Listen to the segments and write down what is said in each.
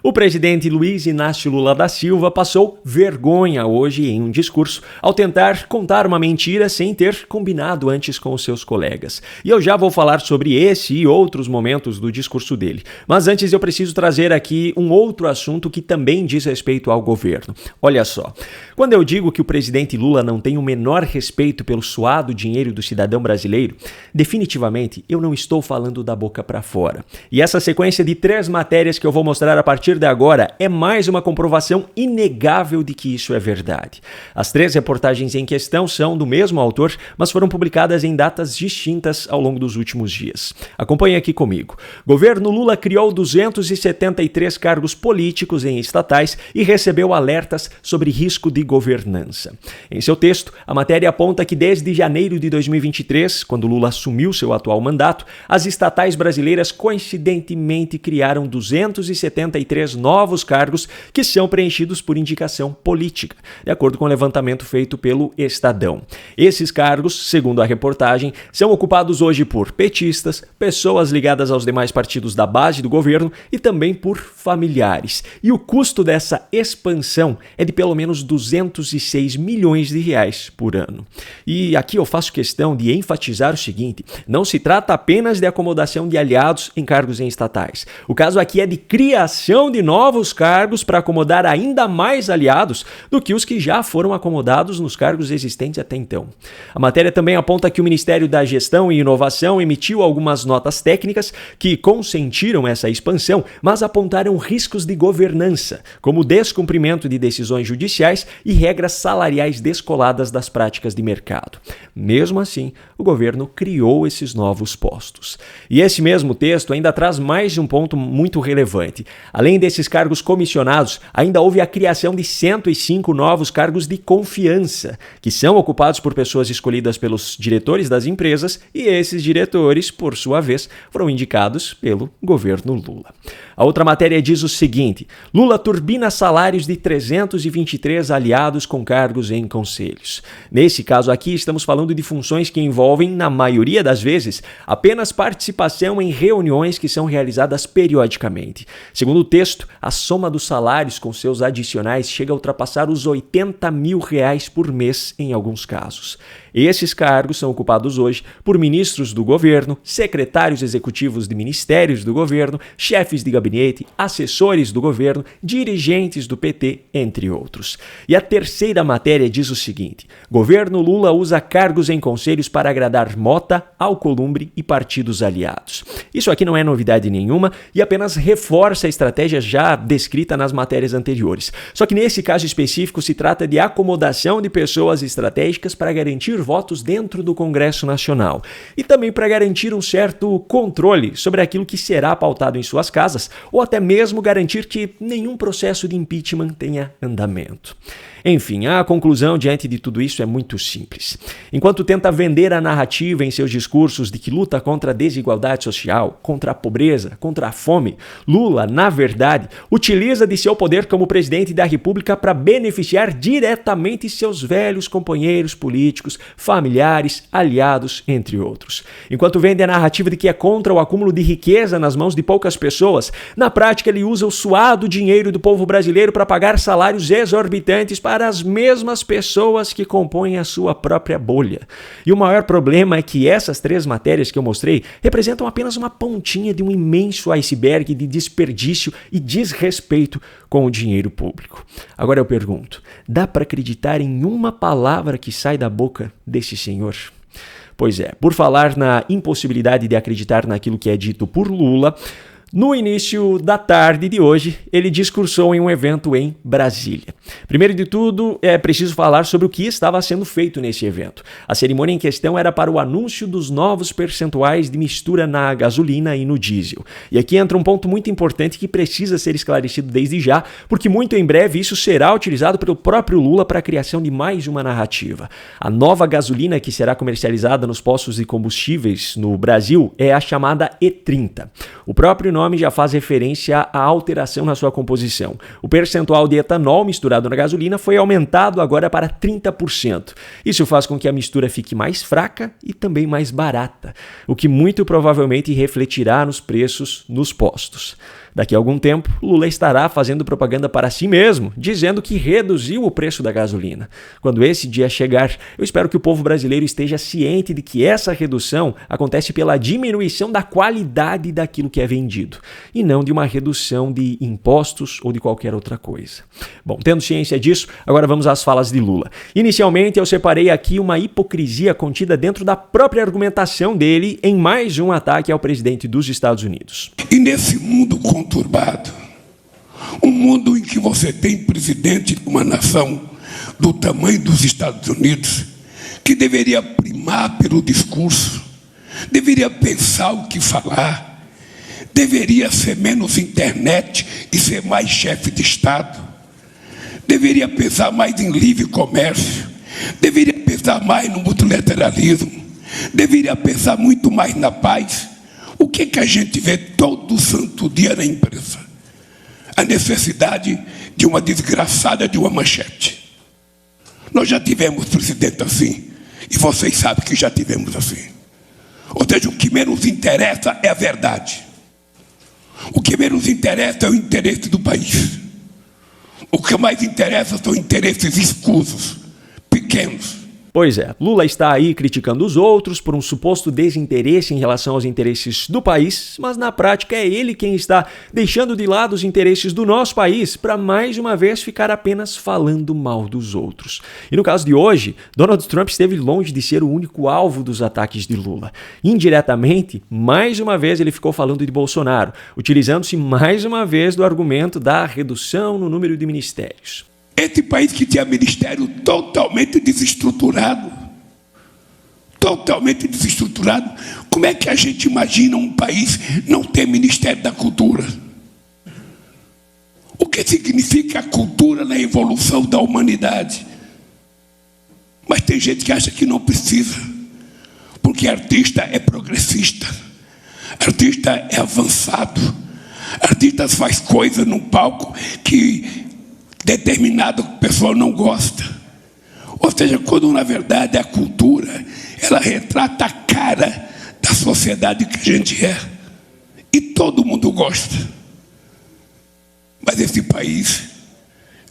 O presidente Luiz Inácio Lula da Silva passou vergonha hoje em um discurso ao tentar contar uma mentira sem ter combinado antes com os seus colegas. E eu já vou falar sobre esse e outros momentos do discurso dele. Mas antes eu preciso trazer aqui um outro assunto que também diz respeito ao governo. Olha só, quando eu digo que o presidente Lula não tem o menor respeito pelo suado dinheiro do cidadão brasileiro, definitivamente eu não estou falando da boca para fora. E essa sequência de 3 matérias que eu vou mostrar a partir de agora é mais uma comprovação inegável de que isso é verdade. As 3 reportagens em questão são do mesmo autor, mas foram publicadas em datas distintas ao longo dos últimos dias. Acompanhe aqui comigo. Governo Lula criou 273 cargos políticos em estatais e recebeu alertas sobre risco de governança. Em seu texto, a matéria aponta que desde janeiro de 2023, quando Lula assumiu seu atual mandato, as estatais brasileiras coincidentemente criaram 273 novos cargos que são preenchidos por indicação política, de acordo com o levantamento feito pelo Estadão. Esses cargos, segundo a reportagem, são ocupados hoje por petistas, pessoas ligadas aos demais partidos da base do governo e também por familiares. E o custo dessa expansão é de pelo menos 206 milhões de reais por ano. E aqui eu faço questão de enfatizar o seguinte: não se trata apenas de acomodação de aliados em cargos em estatais. O caso aqui é de criação de novos cargos para acomodar ainda mais aliados do que os que já foram acomodados nos cargos existentes até então. A matéria também aponta que o Ministério da Gestão e Inovação emitiu algumas notas técnicas que consentiram essa expansão, mas apontaram riscos de governança, como o descumprimento de decisões judiciais e regras salariais descoladas das práticas de mercado. Mesmo assim, o governo criou esses novos postos. E esse mesmo texto ainda traz mais um ponto muito relevante. Além desses cargos comissionados, ainda houve a criação de 105 novos cargos de confiança, que são ocupados por pessoas escolhidas pelos diretores das empresas, e esses diretores, por sua vez, foram indicados pelo governo Lula. A outra matéria diz o seguinte: Lula turbina salários de 323 aliados com cargos em conselhos. Nesse caso aqui, estamos falando de funções que envolvem, na maioria das vezes, apenas participação em reuniões que são realizadas periodicamente. Segundo o texto, a soma dos salários com seus adicionais chega a ultrapassar os 80 mil reais por mês em alguns casos. Esses cargos são ocupados hoje por ministros do governo, secretários executivos de ministérios do governo, chefes de gabinete, assessores do governo, dirigentes do PT, entre outros. E a terceira matéria diz o seguinte: governo Lula usa cargos em conselhos para agradar Mota, Alcolumbre e partidos aliados. Isso aqui não é novidade nenhuma e apenas reforça a estratégia já descrita nas matérias anteriores. Só que nesse caso específico se trata de acomodação de pessoas estratégicas para garantir votos dentro do Congresso Nacional e também para garantir um certo controle sobre aquilo que será pautado em suas casas ou até mesmo garantir que nenhum processo de impeachment tenha andamento. Enfim, a conclusão diante de tudo isso é muito simples. Enquanto tenta vender a narrativa em seus discursos de que luta contra a desigualdade social, contra a pobreza, contra a fome, Lula, na verdade, utiliza de seu poder como presidente da República para beneficiar diretamente seus velhos companheiros políticos, familiares, aliados, entre outros. Enquanto vende a narrativa de que é contra o acúmulo de riqueza nas mãos de poucas pessoas, na prática ele usa o suado dinheiro do povo brasileiro para pagar salários exorbitantes para as mesmas pessoas que compõem a sua própria bolha. E o maior problema é que essas 3 matérias que eu mostrei representam apenas uma pontinha de um imenso iceberg de desperdício e desrespeito com o dinheiro público. Agora eu pergunto, dá para acreditar em uma palavra que sai da boca desse senhor? Pois é, por falar na impossibilidade de acreditar naquilo que é dito por Lula, no início da tarde de hoje, ele discursou em um evento em Brasília. Primeiro de tudo, é preciso falar sobre o que estava sendo feito nesse evento. A cerimônia em questão era para o anúncio dos novos percentuais de mistura na gasolina e no diesel. E aqui entra um ponto muito importante que precisa ser esclarecido desde já, porque muito em breve isso será utilizado pelo próprio Lula para a criação de mais uma narrativa. A nova gasolina que será comercializada nos postos de combustíveis no Brasil é a chamada E30. O próprio nome já faz referência à alteração na sua composição. O percentual de etanol misturado na gasolina foi aumentado agora para 30%. Isso faz com que a mistura fique mais fraca e também mais barata, o que muito provavelmente refletirá nos preços nos postos. Daqui a algum tempo, Lula estará fazendo propaganda para si mesmo, dizendo que reduziu o preço da gasolina. Quando esse dia chegar, eu espero que o povo brasileiro esteja ciente de que essa redução acontece pela diminuição da qualidade daquilo que é vendido, e não de uma redução de impostos ou de qualquer outra coisa. Bom, tendo ciência disso, agora vamos às falas de Lula. Inicialmente, eu separei aqui uma hipocrisia contida dentro da própria argumentação dele em mais um ataque ao presidente dos Estados Unidos. E nesse mundo conturbado, um mundo em que você tem presidente de uma nação do tamanho dos Estados Unidos, que deveria primar pelo discurso, deveria pensar o que falar, deveria ser menos internet e ser mais chefe de Estado, deveria pensar mais em livre comércio, deveria pensar mais no multilateralismo, deveria pensar muito mais na paz. O que a gente vê todo santo dia na imprensa? A necessidade de uma desgraçada de uma manchete. Nós já tivemos presidente assim, e vocês sabem que já tivemos assim. Ou seja, o que menos interessa é a verdade. O que menos interessa é o interesse do país. O que mais interessa são interesses escusos, pequenos. Pois é, Lula está aí criticando os outros por um suposto desinteresse em relação aos interesses do país, mas na prática é ele quem está deixando de lado os interesses do nosso país para mais uma vez ficar apenas falando mal dos outros. E no caso de hoje, Donald Trump esteve longe de ser o único alvo dos ataques de Lula. Indiretamente, mais uma vez ele ficou falando de Bolsonaro, utilizando-se mais uma vez do argumento da redução no número de ministérios. Esse país que tinha ministério totalmente desestruturado, como é que a gente imagina um país não ter Ministério da Cultura? O que significa a cultura na evolução da humanidade? Mas tem gente que acha que não precisa, porque artista é progressista, artista é avançado, artista faz coisa no palco que determinada pessoa não gosta. Ou seja, quando na verdade a cultura, ela retrata a cara da sociedade que a gente é. E todo mundo gosta. Mas esse país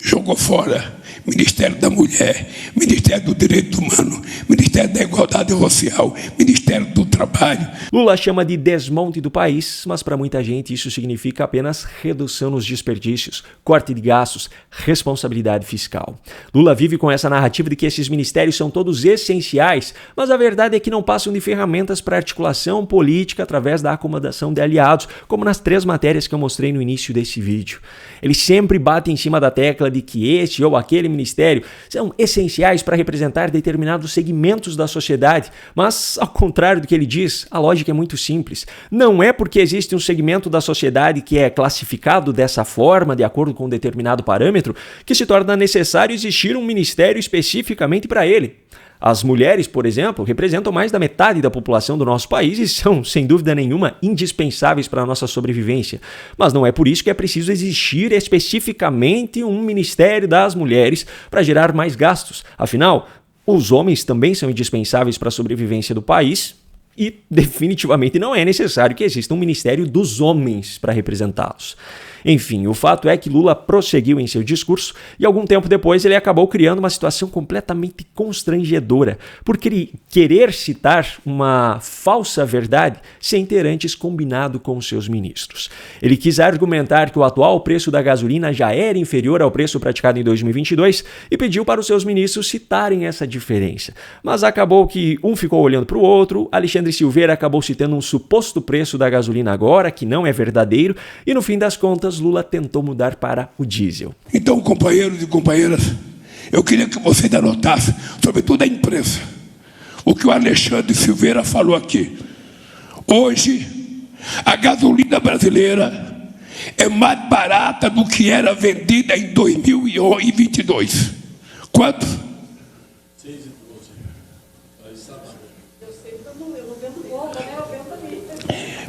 jogou fora Ministério da Mulher, Ministério do Direito Humano, Ministério da Igualdade Racial, Ministério do Trabalho. Lula chama de desmonte do país, mas para muita gente isso significa apenas redução nos desperdícios, corte de gastos, responsabilidade fiscal. Lula vive com essa narrativa de que esses ministérios são todos essenciais, mas a verdade é que não passam de ferramentas para articulação política através da acomodação de aliados, como nas 3 matérias que eu mostrei no início desse vídeo. Ele sempre bate em cima da tecla de que este ou aquele ministério são essenciais para representar determinados segmentos da sociedade, mas, ao contrário do que ele diz, a lógica é muito simples. Não é porque existe um segmento da sociedade que é classificado dessa forma, de acordo com um determinado parâmetro, que se torna necessário existir um ministério especificamente para ele. As mulheres, por exemplo, representam mais da metade da população do nosso país e são, sem dúvida nenhuma, indispensáveis para a nossa sobrevivência. Mas não é por isso que é preciso existir especificamente um Ministério das Mulheres para gerar mais gastos. Afinal, os homens também são indispensáveis para a sobrevivência do país e definitivamente não é necessário que exista um Ministério dos Homens para representá-los. Enfim, o fato é que Lula prosseguiu em seu discurso e algum tempo depois ele acabou criando uma situação completamente constrangedora por querer citar uma falsa verdade sem ter antes combinado com seus ministros. Ele quis argumentar que o atual preço da gasolina já era inferior ao preço praticado em 2022 e pediu para os seus ministros citarem essa diferença. Mas acabou que um ficou olhando para o outro, Alexandre Silveira acabou citando um suposto preço da gasolina agora, que não é verdadeiro, e no fim das contas Lula tentou mudar para o diesel. Então, companheiros e companheiras, eu queria que vocês anotassem, sobretudo a imprensa, o que o Alexandre Silveira falou aqui. Hoje, a gasolina brasileira é mais barata do que era vendida em 2022. Quanto? 6,12.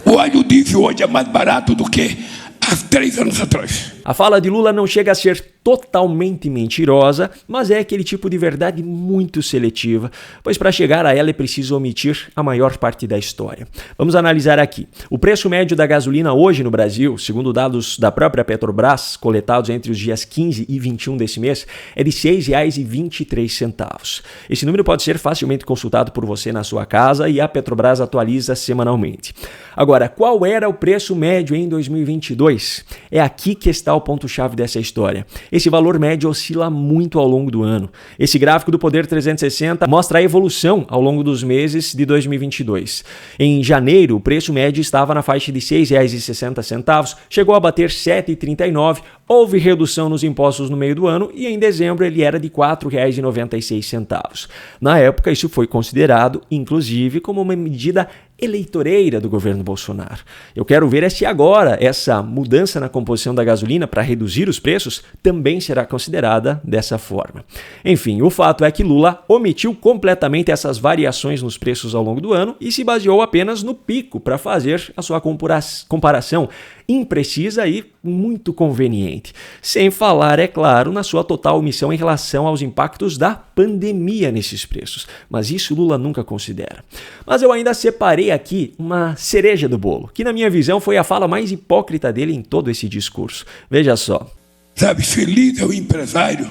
O óleo diesel hoje é mais barato do que há 3 anos atrás. A fala de Lula não chega a ser totalmente mentirosa, mas é aquele tipo de verdade muito seletiva, pois para chegar a ela é preciso omitir a maior parte da história. Vamos analisar aqui. O preço médio da gasolina hoje no Brasil, segundo dados da própria Petrobras, coletados entre os dias 15 e 21 desse mês, é de R$ 6,23. Esse número pode ser facilmente consultado por você na sua casa e a Petrobras atualiza semanalmente. Agora, qual era o preço médio em 2022? É aqui que está o ponto-chave dessa história. Esse valor médio oscila muito ao longo do ano. Esse gráfico do Poder 360 mostra a evolução ao longo dos meses de 2022. Em janeiro, o preço médio estava na faixa de R$ 6,60, chegou a bater R$ 7,39, houve redução nos impostos no meio do ano e em dezembro ele era de R$ 4,96. Na época, isso foi considerado, inclusive, como uma medida eleitoreira do governo Bolsonaro. Eu quero ver se agora essa mudança na composição da gasolina para reduzir os preços também será considerada dessa forma. Enfim, o fato é que Lula omitiu completamente essas variações nos preços ao longo do ano e se baseou apenas no pico para fazer a sua comparação imprecisa e muito conveniente. Sem falar, é claro, na sua total omissão em relação aos impactos da pandemia nesses preços. Mas isso Lula nunca considera. Mas eu ainda separei aqui uma cereja do bolo, que na minha visão foi a fala mais hipócrita dele em todo esse discurso. Veja só. Sabe, feliz é o empresário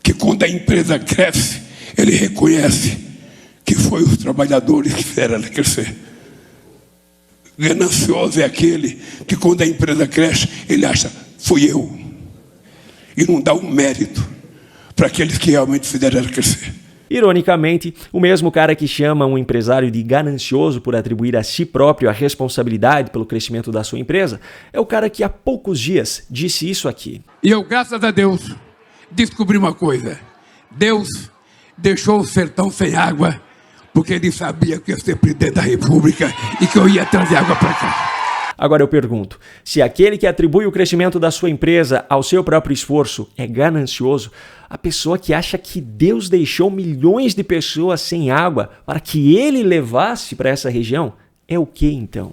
que quando a empresa cresce, ele reconhece que foi os trabalhadores que fizeram ela crescer. Ganancioso é aquele que quando a empresa cresce, ele acha, fui eu. E não dá um mérito para aqueles que realmente fizeram ela crescer. Ironicamente, o mesmo cara que chama um empresário de ganancioso por atribuir a si próprio a responsabilidade pelo crescimento da sua empresa, é o cara que há poucos dias disse isso aqui. E eu, graças a Deus, descobri uma coisa. Deus deixou o sertão sem água porque ele sabia que eu ia ser presidente da República e que eu ia trazer água para cá. Agora eu pergunto, se aquele que atribui o crescimento da sua empresa ao seu próprio esforço é ganancioso, a pessoa que acha que Deus deixou milhões de pessoas sem água para que ele levasse para essa região é o que então?